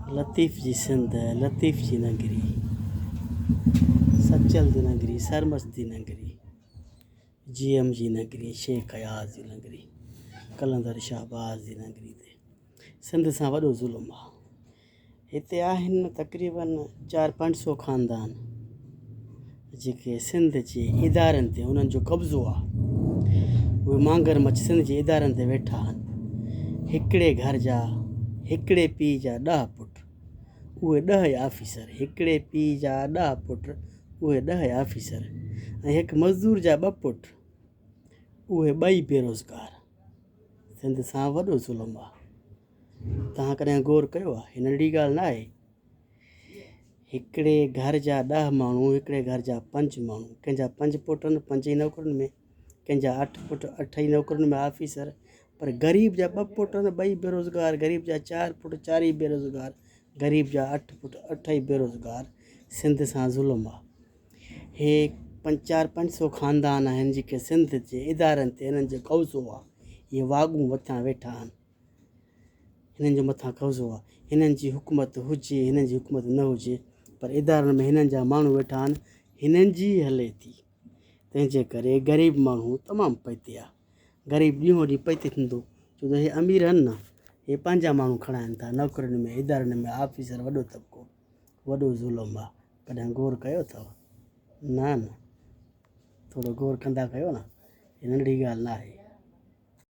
लतीफ़ जी सिंध, लतीफ़ जी नगरी, सचल जी नगरी, सरमस्त जी नगरी, GM जी नगरी, शेख अयाज़ जी नगरी, कलंदर शहबाज़ जी नगरी ते सिंध सां वॾो ज़ुल्म आहे। हिते आहिनि तक़रीबन 400-500 ख़ानदान जेके सिंध जे इदारनि ते उन्हनि जो कब्ज़ो आहे। उहे मांगर मछ सिंध जे इदारनि ते वेठा आहिनि। हिकिड़े घर जा हिकिड़े पीउ जा 10 पुट, उहे 10 आफ़ीसर, हिकिड़े पीउ जा 10 पुट, उहे 10 आफ़ीसर, ऐं हिकु मज़दूर जा 2 पुट, उहे 2 बेरोज़गार। सिंध सां वॾो ज़ुल्म आहे। तव्हां कॾहिं गौर कयो आहे? हिन नंढी ॻाल्हि न आहे। हिकिड़े घर जा 10 माण्हू, हिकिड़े घर जा 5 माण्हू, कंहिंजा 5 पुट आहिनि 5 ई नौकरनि में, कंहिंजा 8 पुट 8 ई नौकरनि में आफ़ीसर, पर ग़रीब जा 2 पुट आहिनि 2 बेरोज़गार, ग़रीब जा 4 पुट 4 ई बेरोज़गार, ग़रीब जा 8 पुट 8 ई बेरोज़गार। सिंध सां ज़ुल्म आहे। हे 400-500 ख़ानदान आहिनि जेके सिंध जे इदारनि ते हिननि जो कब्ज़ो आहे। इहे वाॻूं मथां वेठा आहिनि, हिननि जो मथां कब्ज़ो आहे। हिननि जी हुकूमत हुजे, हिननि जी हुकूमत न हुजे, पर इदारनि में हिननि जा माण्हू वेठा आहिनि, हिननि जी हले थी। तंहिंजे करे ग़रीब माण्हू तमामु पैते आहे। ग़रीब ॾींहों ॾींहुं पैते थींदो, छो त हे अमीर आहिनि न, हे पंहिंजा माण्हू खणाइनि था नौकरियुनि में, इदारनि में, आफ़ीसर, वॾो तबिको, वॾो ज़ुल्म आहे। कॾहिं गौर कयो अथव? न थोरो गौर कंदा कयो न, हे नंढी ॻाल्हि न आहे।